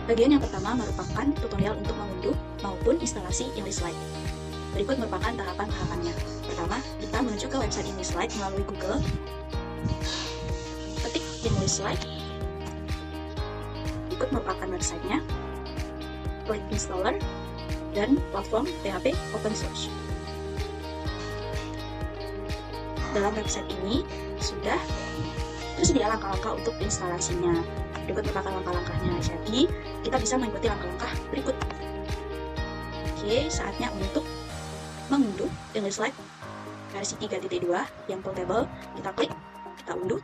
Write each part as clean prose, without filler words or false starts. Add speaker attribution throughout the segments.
Speaker 1: Bagian yang pertama merupakan tutorial untuk mengunduh maupun instalasi InDesign. Berikut merupakan tahapan-tahapannya. Pertama, kita menuju ke website InDesign melalui Google. Ketik InDesign. Berikut merupakan websitenya. Klik installer dan platform PHP open source. Dalam website ini sudah tersedia langkah-langkah untuk instalasinya. Berikut merupakan langkah-langkahnya. Jadi, kita bisa mengikuti langkah-langkah berikut. Oke, saatnya untuk mengunduh InDesign versi 3.2 yang portable. Kita klik, kita unduh.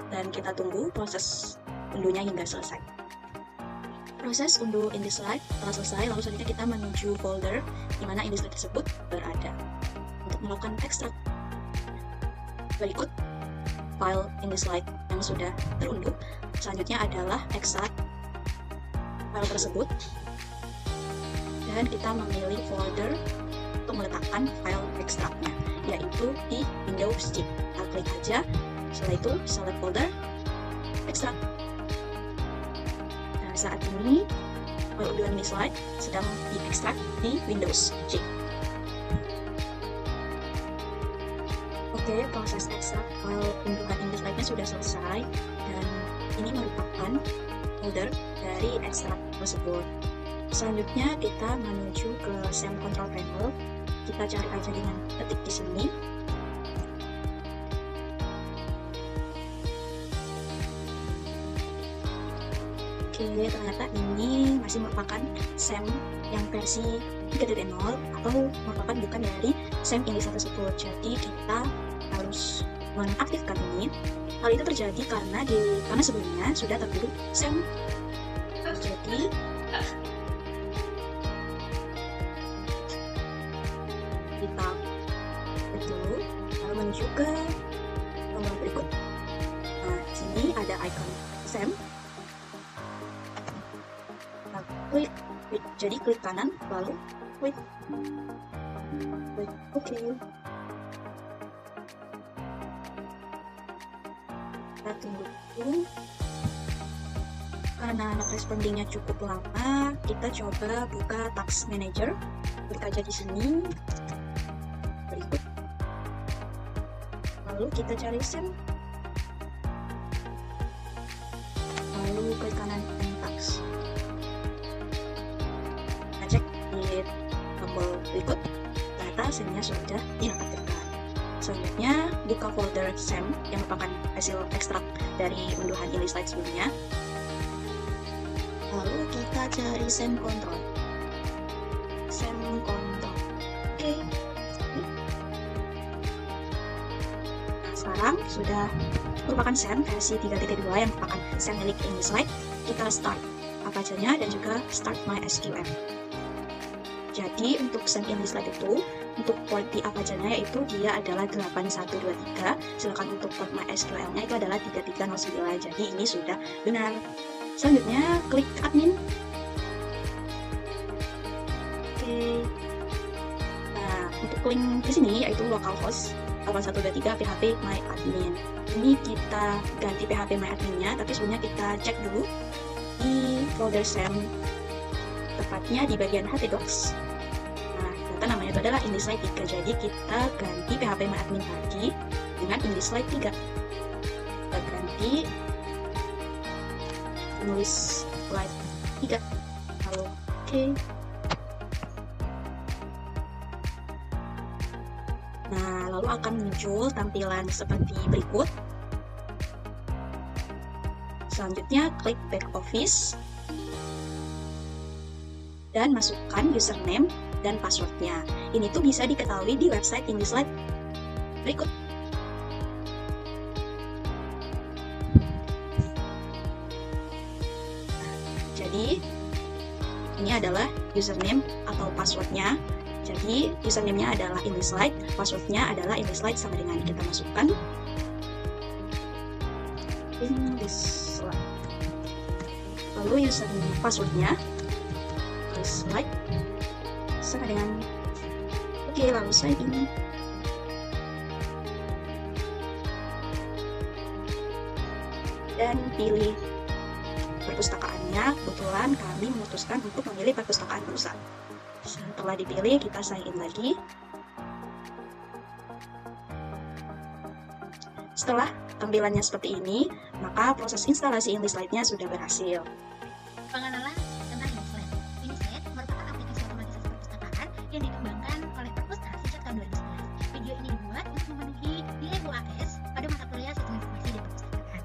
Speaker 1: Dan kita tunggu proses unduhnya hingga selesai. Proses unduh InDesign telah selesai, lalu selanjutnya kita menuju folder di mana InDesign tersebut berada. Untuk melakukan ekstrak, berikut file InDesign yang sudah terunduh. Selanjutnya adalah ekstrak file tersebut, dan kita memilih folder untuk meletakkan file ekstraknya, yaitu di Windows C. Kita klik aja, setelah itu select folder, ekstrak. Nah, saat ini file unduhan InDesign sedang diekstrak di Windows C. Oke, proses ekstrak file unduhan InDesign-nya sudah selesai, dan ini merupakan folder dari ekstrak tersebut. Selanjutnya kita menuju ke SAM Control Panel. Kita cari aja dengan ketik di sini. Oke, ternyata ini masih merupakan SAM yang versi 3.0 atau merupakan bukan dari SAM InDesign tersebut. Jadi kita harus mengaktifkan ini. Hal itu terjadi karena sebelumnya sudah terburuk SAM. Jadi kita klik dulu, lalu menuju ke nomor berikut. Nah, di sini ada icon SAM. Nah, klik. Jadi klik kanan, lalu klik OK. Kita tunggu dulu. Karena not respondingnya cukup lama, kita coba buka Task Manager. Klik aja di sini. Berikut. Lalu kita cari SAM. Lalu klik kanan Task. Kita cek di tombol berikut. Ternyata SAM-nya sudah diaktifkan. Selanjutnya, buka folder SAM yang merupakan hasil ekstrak dari unduhan InDesign sebelumnya. Lalu kita cari SAM Control. SAM Control. Oke. Nah, sekarang sudah merupakan SAM versi 3.2 yang merupakan SAM milik InDesign. Kita start Apache-nya dan juga start MySQL. Jadi untuk SAM InDesign itu, untuk port di Apache-nya yaitu dia adalah 8123, sedangkan untuk port MySQL-nya itu adalah 3309. Jadi ini sudah benar. Selanjutnya klik admin. Oke. Nah, untuk link di sini yaitu localhost 8123 php my admin. Ini kita ganti php my admin-nya, tapi sebelumnya kita cek dulu di folder SAM, tepatnya di bagian htdocs. Nah, ternyata namanya itu adalah InDesign 3. Jadi kita ganti php my admin lagi dengan InDesign 3. Kita ganti nulis slide 3, lalu OK. Nah, lalu akan muncul tampilan seperti berikut. Selanjutnya klik back office dan masukkan username dan passwordnya. Ini tuh bisa diketahui di website InDesign berikut. Jadi ini adalah username atau passwordnya. Jadi username-nya adalah InDesign, passwordnya adalah InDesign sama dengan kita masukkan InDesign. Lalu username passwordnya InDesign sama dengan oke, lalu sign in. dan pilih perpustakaannya. Kebetulan kami memutuskan untuk memilih perpustakaan pusat. Setelah dipilih, kita sign in lagi. Setelah tampilannya seperti ini, maka proses instalasi InDesign-nya sudah berhasil.
Speaker 2: Pengenalan tentang InDesign. InDesign merupakan aplikasi otomatisasi perpustakaan yang dikembangkan oleh Perpusnas sejak tahun 2011. Video ini dibuat untuk memenuhi nilai UAS pada mata kuliah Sistem Informasi dan Perpustakaan.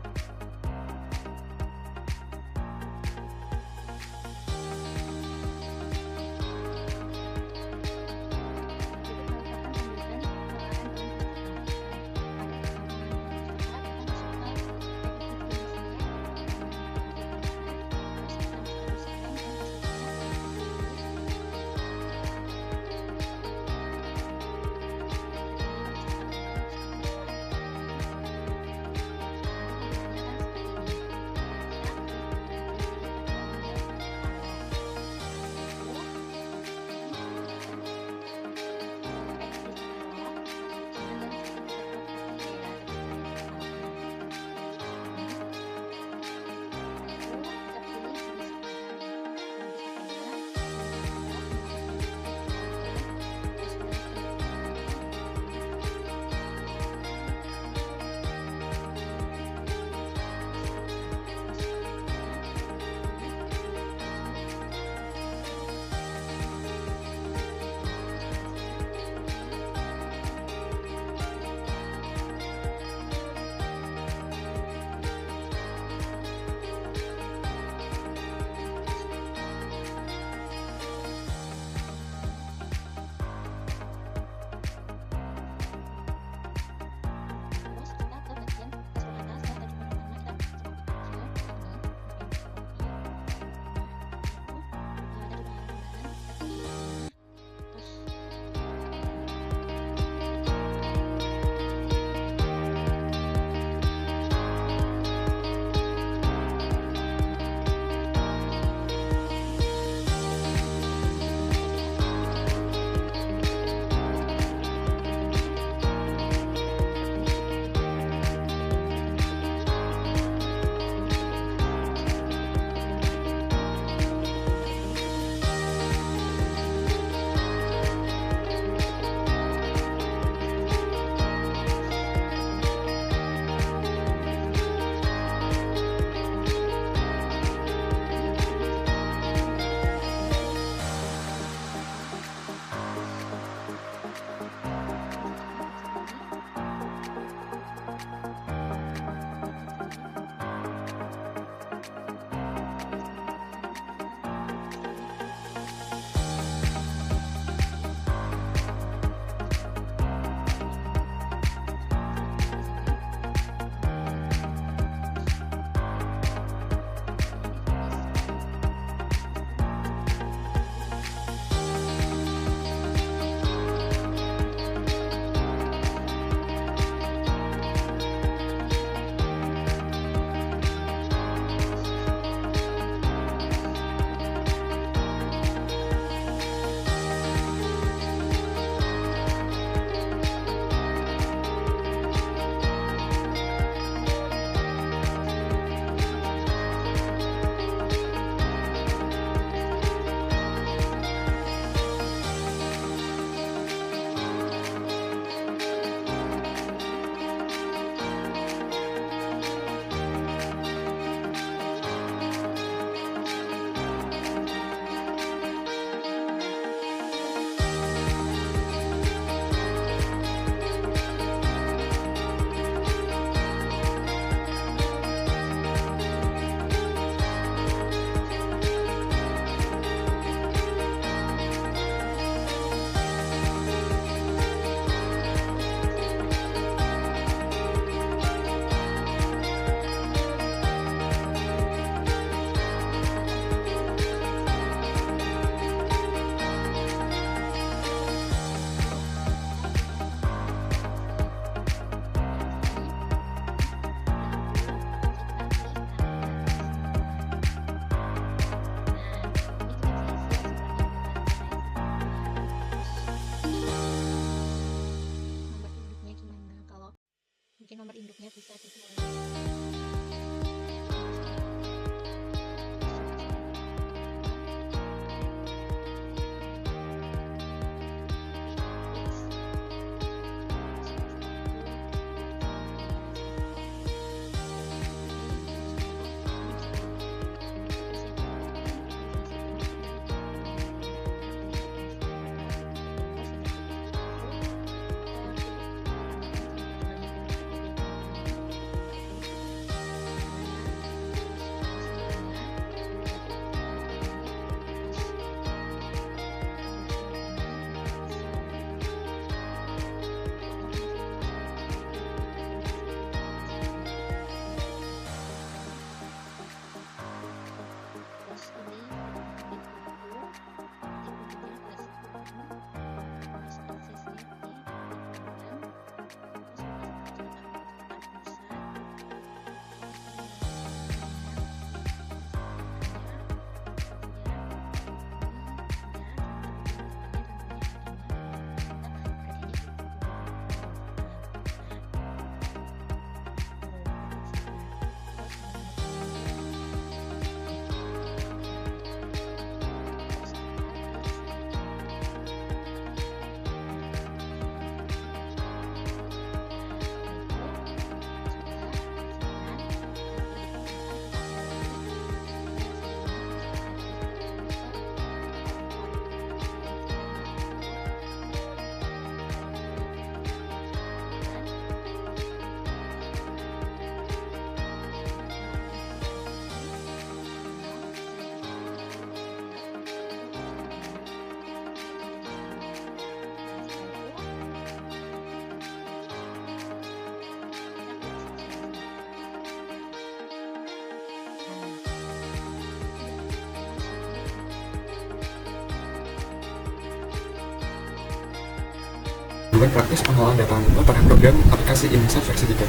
Speaker 3: Tujuan praktis pengolahan data anggota pada program aplikasi Insight versi 3.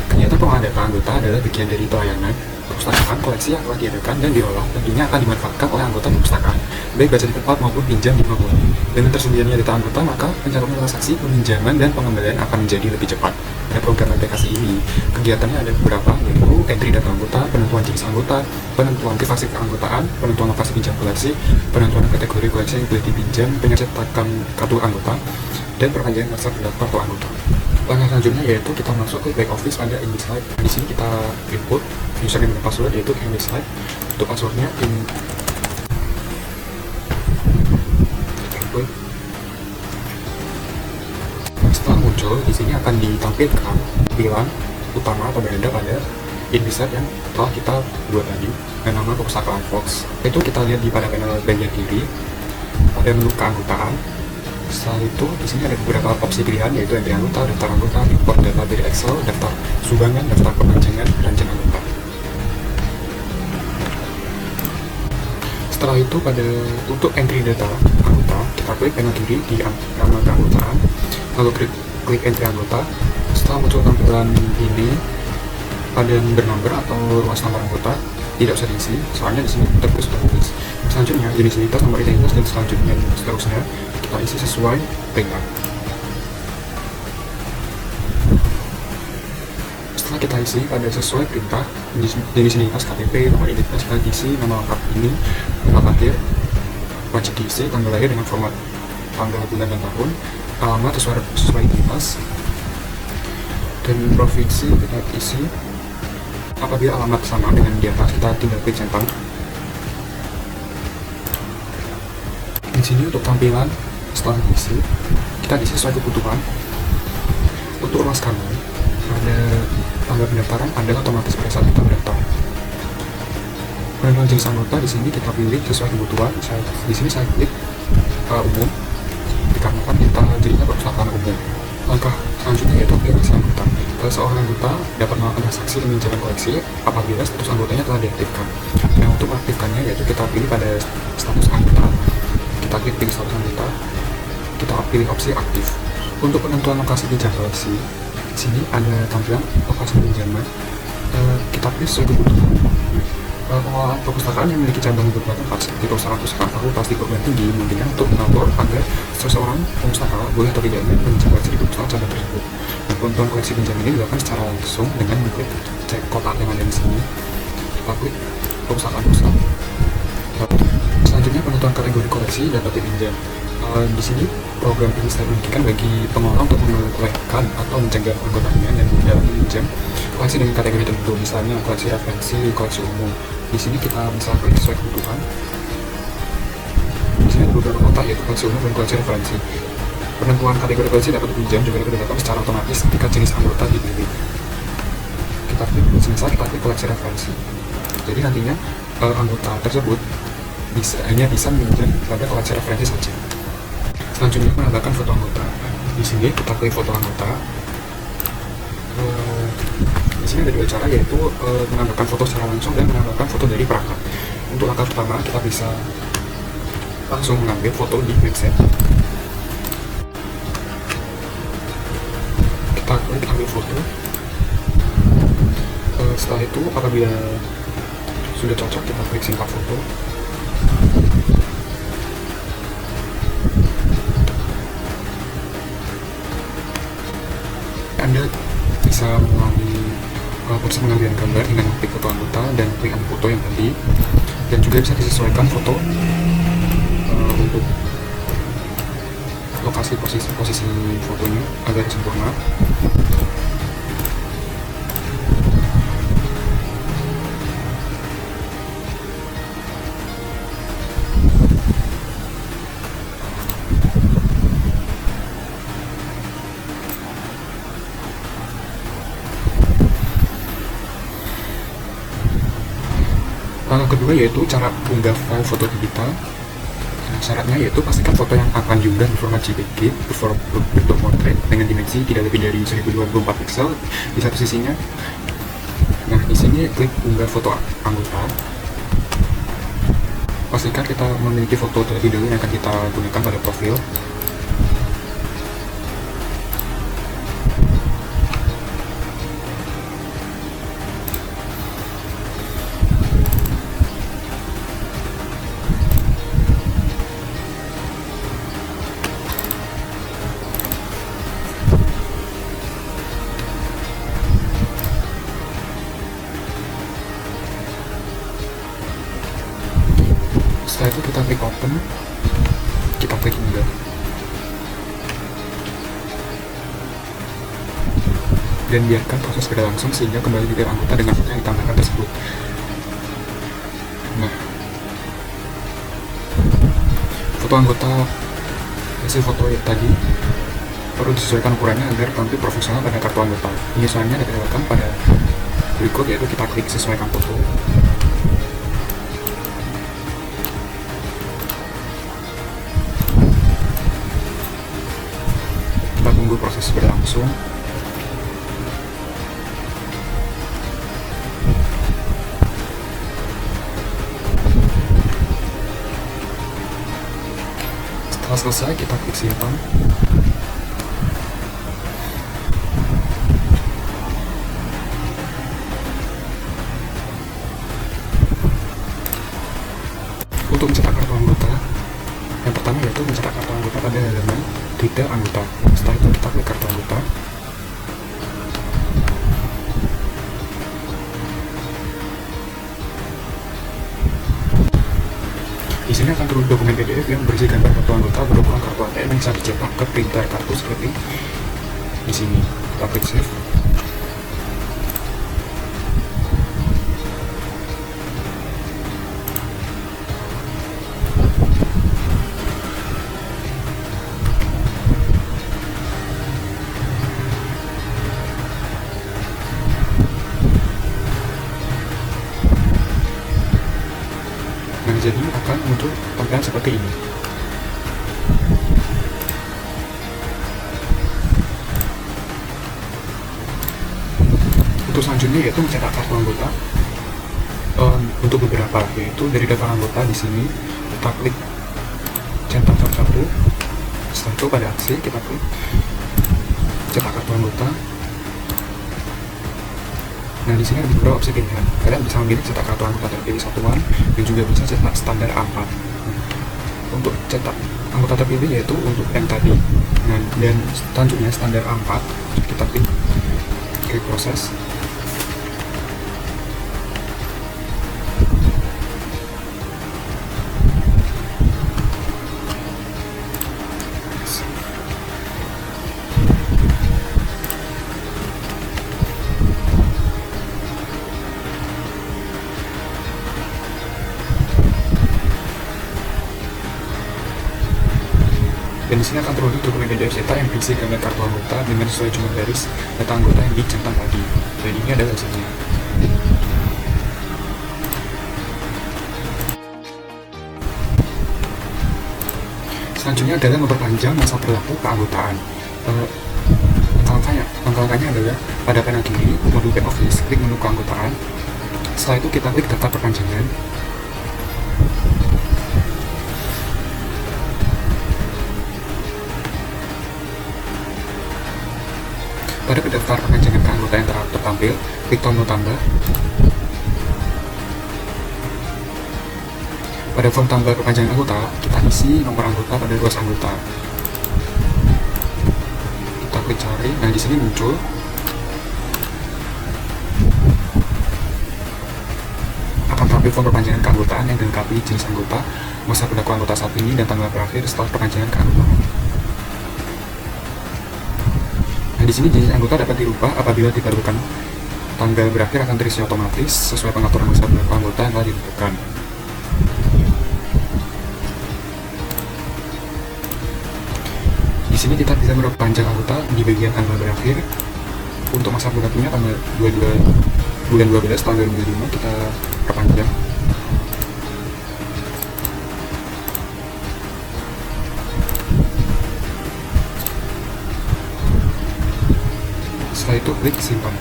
Speaker 3: Kegiatan pengolahan data anggota adalah bagian dari pelayanan perpustakaan koleksi yang telah diadakan dan diolah tentunya akan dimanfaatkan oleh anggota perpustakaan, baik baca di tempat maupun pinjam di maupun. Dengan tersedianya data anggota, maka pencatatan transaksi, peminjaman, dan pengembalian akan menjadi lebih cepat. Pada program aplikasi ini, kegiatannya ada beberapa, yaitu entry data anggota, penentuan jenis anggota, penentuan privasi keanggotaan, penentuan lokasi pinjam koleksi, penentuan kategori koleksi yang boleh dipinjam, pencetakan kartu anggota, dan perpanjangan masa pendaftar kartu anggota. Langkah selanjutnya yaitu kita masuk ke back office pada InDesign. Di sini kita input username dan password, yaitu InDesign. Untuk passwordnya setelah muncul, di sini akan ditampilkan pilihan utama atau beranda pada InDesign yang telah kita buat tadi dengan nama perpustakaan Fox. Itu kita lihat di pada panel bagian kiri pada menu keanggotaan. Setelah itu, di sini ada beberapa opsi pilihan, yaitu entry anggota, daftar anggota, import data dari Excel, daftar sumbangan, daftar perpanjangan, dan jam anggota. Setelah itu, untuk entry data anggota, kita klik panel kiri di nama keanggotaan, lalu klik entry anggota. Setelah muncul tampilan ini, pada bernomor atau ruas nomor anggota tidak usah diisi, soalnya di sini tertulis. Selanjutnya, jenis identitas, nomor identitas, dan seterusnya kita isi sesuai perintah. Setelah kita isi pada sesuai perintah, jenis identitas KTP, nomor identitas kita isi, nama lengkap ini, nama lahir wajib diisi, tanggal lahir dengan format tanggal, bulan, dan tahun, alamat sesuai identitas, dan provinsi kita isi. Apabila alamat sama dengan di atas, kita tinggal klik centang. Di sini untuk tampilan setelah diisi, kita isi sesuai kebutuhan. Untuk ruas kanan, ada tanggal pendaftaran adalah otomatis pada saat kita mendaftar. Penentuan jenis anggota di sini kita pilih sesuai kebutuhan. Di sini saya klik umum, dikarenakan kita jadinya perpustakaan umum. Langkah selanjutnya yaitu aplikasi anggota. Seorang anggota dapat melakukan transaksi peminjaman koleksi apabila status anggotanya telah diaktifkan. Nah, untuk mengaktifkannya yaitu kita pilih pada status anggota. Kita klik pilih status anggota, kita pilih opsi aktif. Untuk penentuan lokasi pinjam koleksi, di sini ada tampilan lokasi pinjaman. Kita pilih sesuai kebutuhan. Pengelolaan perpustakaan yang memiliki cabang di beberapa tempat seperti perpustakaan fakultas di perguruan tinggi memungkinkan untuk mengatur agar seseorang pemustaka boleh atau tidaknya pinjam koleksi di perpustakaan cabang tersebut. Dan penentuan koleksi pinjam ini dilakukan secara langsung dengan mengklik cek kotak yang ada di sini. Kita klik perpustakaan. Selanjutnya penentuan kategori koleksi dapat dipinjam. Di sini program ini saya memungkinkan bagi pengelola untuk mengoleksikan atau mencegah anggotanya yang dalam meminjam koleksi dengan kategori tertentu, misalnya koleksi referensi, koleksi umum. Di sini kita bisa klik sesuai kebutuhan. Di sini ada beberapa kotak, yaitu koleksi umum dan koleksi referensi. Penentuan kategori koleksi dapat dipinjam juga dapat dilakukan secara otomatis ketika jenis anggota dipilih. Kita klik, misal kita klik koleksi referensi. Jadi nantinya anggota tersebut hanya bisa meminjam pada koleksi referensi saja. Selanjutnya menambahkan foto anggota. Di sini kita klik foto anggota. Di sini ada dua cara, yaitu menambahkan foto secara langsung dan menambahkan foto dari perangkat. Untuk langkah pertama, kita bisa langsung mengambil foto di website. Kita klik ambil foto. Setelah itu, apabila sudah cocok, kita klik simpan foto. Anda bisa melalui proses pengambilan gambar dengan klik foto anggota dan klik ambil foto yang tadi, dan juga bisa disesuaikan foto untuk lokasi posisi fotonya agar sempurna. Langkah kedua yaitu cara unggah file foto digital. Syaratnya yaitu pastikan foto yang akan diunggah berformat JPG, berbentuk portrait dengan dimensi tidak lebih dari 1024 pixel di satu sisinya. Nah, di sini klik unggah foto anggota. Pastikan kita memiliki foto terlebih dahulu yang akan kita gunakan pada profil. Setelah itu kita klik open, kita klik email, dan biarkan proses berlangsung sehingga kembali detail anggota dengan foto yang ditambahkan tersebut. Nah, foto anggota hasil foto tadi perlu disesuaikan ukurannya agar tampil profesional pada kartu anggota. Penyesuaiannya dapat dilakukan pada berikut, yaitu kita klik sesuaikan foto. Kita tunggu proses berlangsung. Setelah selesai, kita klik simpan. Untuk mencetak kartu anggota, yang pertama yaitu mencetak kartu anggota pada halaman detail anggota. Setelah itu kita klik kartu anggota. Di sini akan turun dokumen PDF yang berisi gambar kartu anggota berukuran kartu ATM yang bisa dicetak ke printer kartu seperti di sini. Kita klik save. Nah, jadi akan muncul tampilan seperti ini. Untuk selanjutnya yaitu mencetak kartu anggota untuk beberapa, yaitu dari daftar anggota di sini kita klik cetak satu-satu. Setelah itu pada aksi kita klik cetak kartu anggota. Nah, di sini ada beberapa opsi pilihan. Kalian bisa memilih cetak kartu anggota terpilih satuan dan juga bisa cetak standar A4. Untuk cetak anggota terpilih yaitu untuk yang tadi. Nah, dan selanjutnya standar A4 kita klik proses. Dan di sini akan terlihat dokumen PDF cetak yang berisi gambar kartu anggota dengan sesuai jumlah garis data anggota yang dicetak tadi. Dan ini adalah hasilnya. Selanjutnya adalah memperpanjang masa berlaku keanggotaan. Langkah-langkahnya adalah pada panel kiri, modul back office, klik menu keanggotaan. Setelah itu kita klik daftar perpanjangan. Pada daftar perpanjangan keanggotaan yang tertampil, klik tombol tambah. Pada form tambah perpanjangan anggota, kita isi nomor anggota pada luas anggota. Kita klik cari, nah di sini muncul. Akan tampil form perpanjangan keanggotaan yang dilengkapi jenis anggota, masa berlaku anggota saat ini, dan tanggal berakhir setelah perpanjangan keanggotaan. Di sini jenis anggota dapat dirubah apabila diperlukan. Tanggal berakhir akan terisi otomatis sesuai pengaturan masa berlaku anggota yang telah ditentukan. Di sini kita bisa memperpanjang anggota di bagian tanggal berakhir. Untuk masa berlakunya tanggal 22 bulan 12 tahun 2005 kita perpanjang. Setelah itu klik simpan.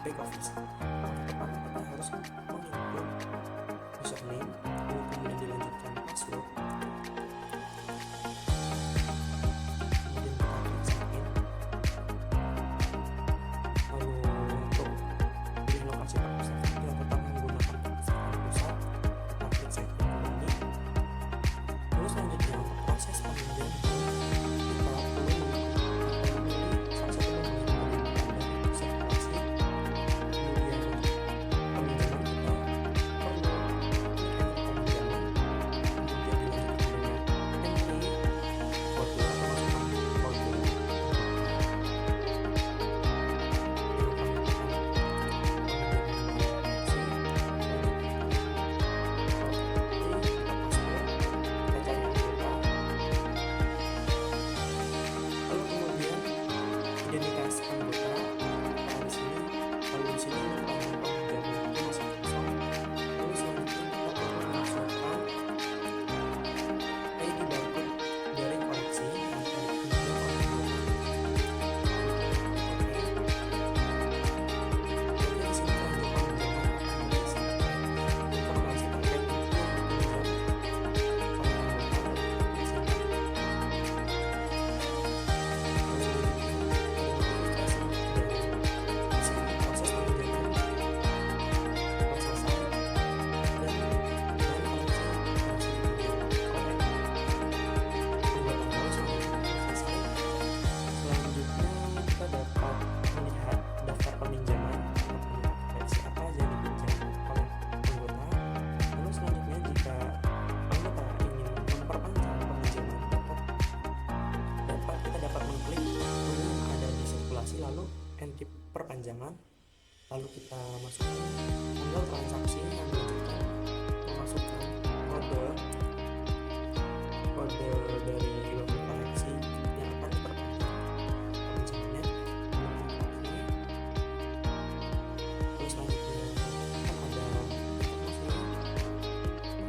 Speaker 4: Back office. Pertama kita harus menginput username, kemudian dilanjutkan password, kemudian kita klik sign in. perpanjangan, lalu kita masukkan tanggal transaksi yang dilanjutkan, memasukkan kode dari logo koleksi yang akan diperpanjang perpanjangannya, terus selanjutnya akan ada informasi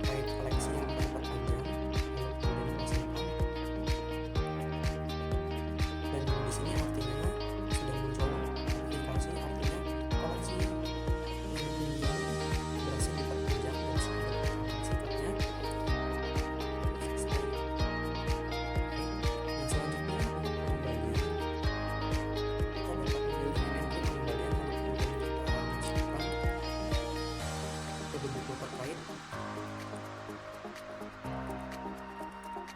Speaker 4: terkait koleksi yang akan diperpanjang, lalu kemudian disimpan. Dan di sini artinya sudah muncul notifikasi, artinya koleksi yang berhasil diperpanjang dan singkatnya selesai. Nah, selanjutnya untuk pengembalian, kita dapat memilih entry pengembalian, lalu kemudian kita masukkan kode buku terkait,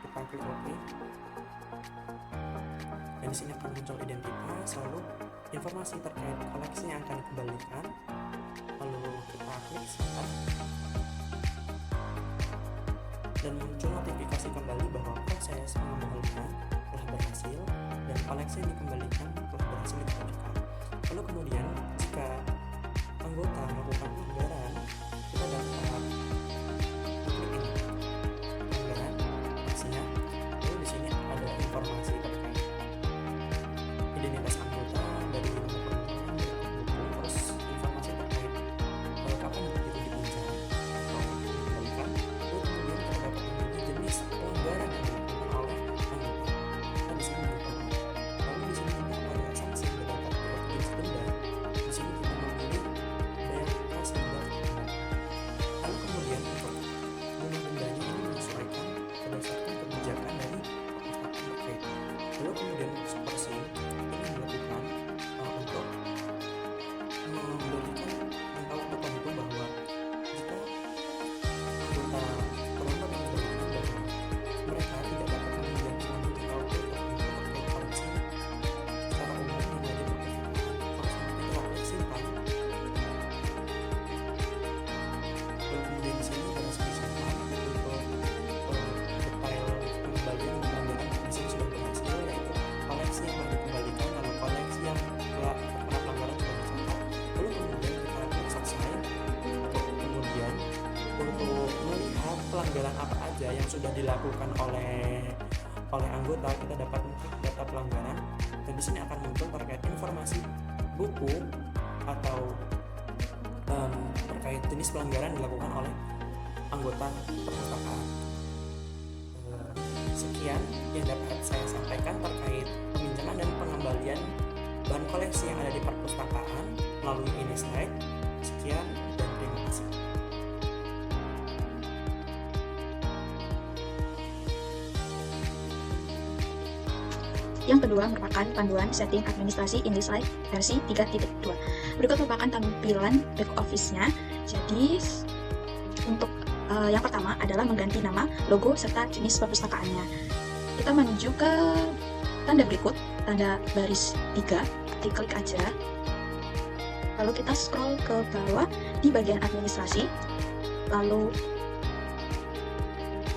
Speaker 4: kita klik OK. Dan di sini akan muncul identitas, lalu informasi terkait koleksi yang akan dikembalikan, lalu kita klik simpan, dan muncul notifikasi kembali bahwa proses pengembalian telah berhasil dan koleksi yang dikembalikan telah berhasil dikembalikan. Lalu kemudian jika anggota melakukan pelanggaran, kita dapat klik ini, pelanggaran, aksinya. Lalu di sini ada informasi terkait identitas anggota dari nomor perjalanan, buku, terus informasi terkait kapan buku itu dipinjam atau dikembalikan. Lalu kemudian kita dapat memilih jenis pelanggaran yang dilakukan oleh anggota. Kita di sini memilih. Lalu di sini juga ada sanksi yang dapat jenis denda. Di sini kita memilih bayar kas denda. Lalu kemudian untuk bunga dendanya ini menyesuaikan berdasarkan kebijakan dari perpustakaan terkait. Lalu kemudian supersi ini dilakukan untuk memberikan tahu tertentu bahwa jika anggota terlambat mengembalikan bahwa mereka tidak dapat meminjam selanjutnya tahu tertentu terkait koleksi secara umum yang ada di perpustakaan. Kalau sampai kita klik simpan, lalu kemudian di sini berhasil disimpan untuk detail pengembalian dan pelanggaran di sini sudah berhasil, yaitu koleksi yang telah dikembalikan, lalu koleksi yang telah terkena pelanggaran sudah dicatat. Lalu kemudian kita klik selesai. Kemudian untuk melihat pelanggaran apa aja yang sudah dilakukan oleh anggota, kita dapat mengklik data pelanggaran, dan di sini akan muncul terkait informasi buku atau terkait jenis pelanggaran dilakukan oleh anggota perpustakaan. Sekian yang dapat saya sampaikan terkait peminjaman dan pengembalian bahan koleksi yang ada di perpustakaan melalui ini slide. Sekian dan terima kasih.
Speaker 1: Yang kedua merupakan panduan setting administrasi InDesign versi 3.2. Berikut merupakan tampilan back office-nya. Jadi untuk yang pertama adalah mengganti nama, logo, serta jenis perpustakaannya. Kita menuju ke tanda berikut, tanda baris 3, diklik aja. Lalu kita scroll ke bawah di bagian administrasi, lalu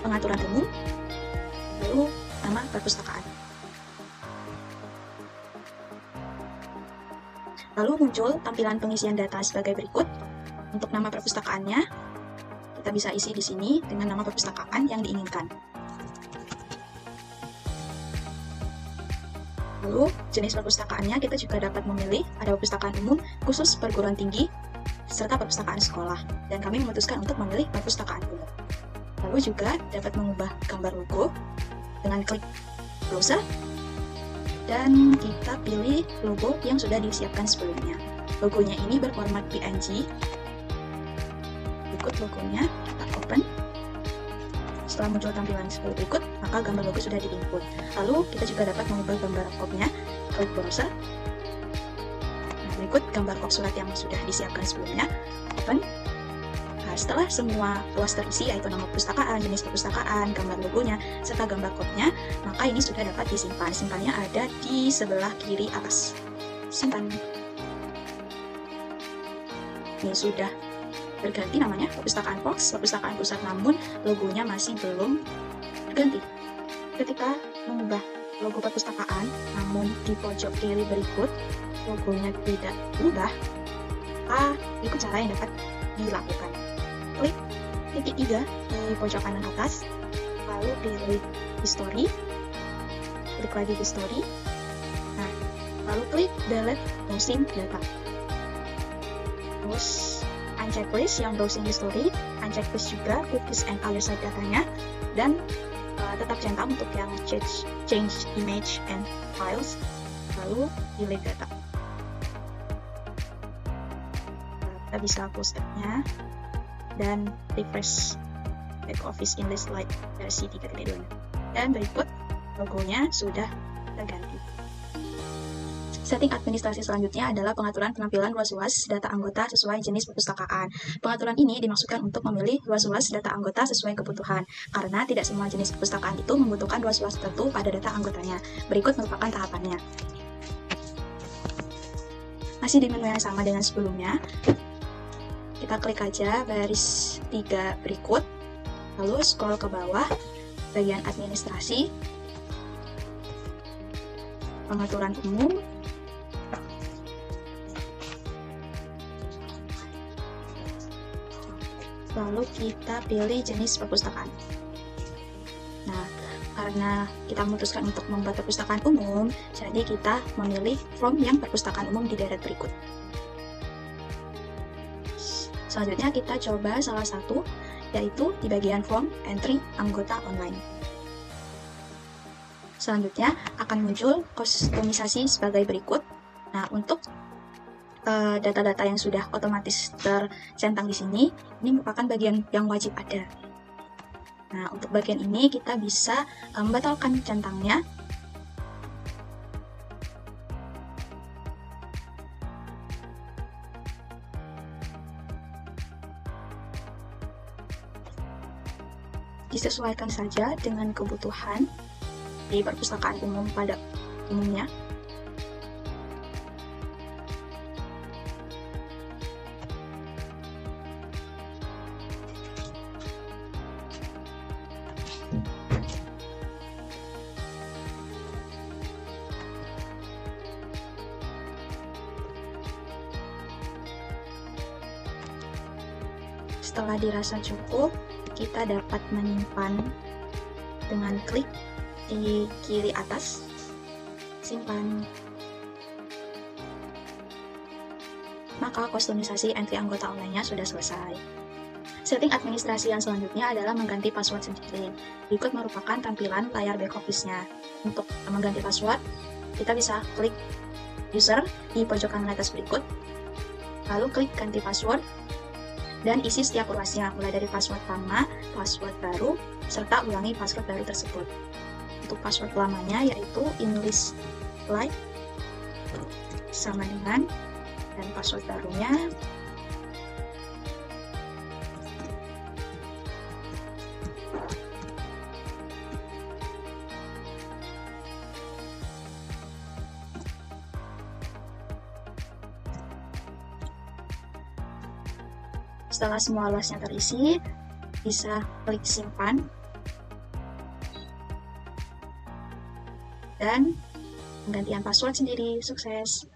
Speaker 1: pengaturan umum, lalu nama perpustakaan. Lalu muncul tampilan pengisian data sebagai berikut. Untuk nama perpustakaannya, kita bisa isi di sini dengan nama perpustakaan yang diinginkan. Lalu jenis perpustakaannya kita juga dapat memilih, ada perpustakaan umum, khusus perguruan tinggi, serta perpustakaan sekolah. Dan kami memutuskan untuk memilih perpustakaan umum. Lalu juga dapat mengubah gambar logo dengan klik browser, dan kita pilih logo yang sudah disiapkan sebelumnya. Logonya ini berformat PNG. Berikut logonya, kita open. Setelah muncul tampilan seperti berikut, maka gambar logo sudah di-input. Lalu kita juga dapat mengubah gambar kopnya, klik browser. Nah, berikut gambar kop surat yang sudah disiapkan sebelumnya, open. Nah, setelah semua luas terisi, yaitu nama perpustakaan, jenis perpustakaan, gambar logonya, serta gambar kodenya, maka ini sudah dapat disimpan. Simpannya ada di sebelah kiri atas. Simpan. Ini sudah berganti namanya, perpustakaan Fox, perpustakaan pusat, namun logonya masih belum berganti. Ketika mengubah logo perpustakaan, namun di pojok kiri berikut, logonya tidak berubah, maka berikut cara yang dapat dilakukan. Klik titik 3 di pojok kanan atas, lalu pilih history, klik lagi history, nah, lalu klik delete browsing data. Terus uncheck list yang browsing history, uncheck list juga cookies and other site datanya, dan tetap centang untuk yang change image and files, lalu delete data. Kita bisa close tab-nya dan refresh back office in list light versi 3.2. Dan berikut logonya sudah terganti. Setting administrasi selanjutnya adalah pengaturan penampilan luas-luas data anggota sesuai jenis perpustakaan. Pengaturan ini dimaksudkan untuk memilih luas-luas data anggota sesuai kebutuhan, karena tidak semua jenis perpustakaan itu membutuhkan luas-luas tertentu pada data anggotanya. Berikut merupakan tahapannya. Masih di menu yang sama dengan sebelumnya, kita klik aja baris 3 berikut, lalu scroll ke bawah, bagian administrasi, pengaturan umum, lalu kita pilih jenis perpustakaan. Nah, karena kita memutuskan untuk membuat perpustakaan umum, jadi kita memilih from yang perpustakaan umum di deret berikut. Selanjutnya kita coba salah satu, yaitu di bagian form entry anggota online. Selanjutnya akan muncul kustomisasi sebagai berikut. Nah, untuk data-data yang sudah otomatis tercentang di sini, ini merupakan bagian yang wajib ada. Nah, untuk bagian ini kita bisa membatalkan centangnya. Disesuaikan saja dengan kebutuhan di perpustakaan umum pada umumnya. Setelah dirasa cukup, kita dapat menyimpan dengan klik di kiri atas, simpan. Maka kustomisasi entry anggota online-nya sudah selesai. Setting administrasi yang selanjutnya adalah mengganti password sendiri. Berikut merupakan tampilan layar back office-nya. Untuk mengganti password, kita bisa klik user di pojok kanan atas berikut, lalu klik ganti password, dan isi setiap ruasnya, mulai dari password lama, password baru, serta ulangi password baru tersebut. Untuk password lamanya yaitu inlist light sama dengan, dan password barunya setelah semua luasnya terisi, bisa klik simpan dan penggantian password sendiri sukses.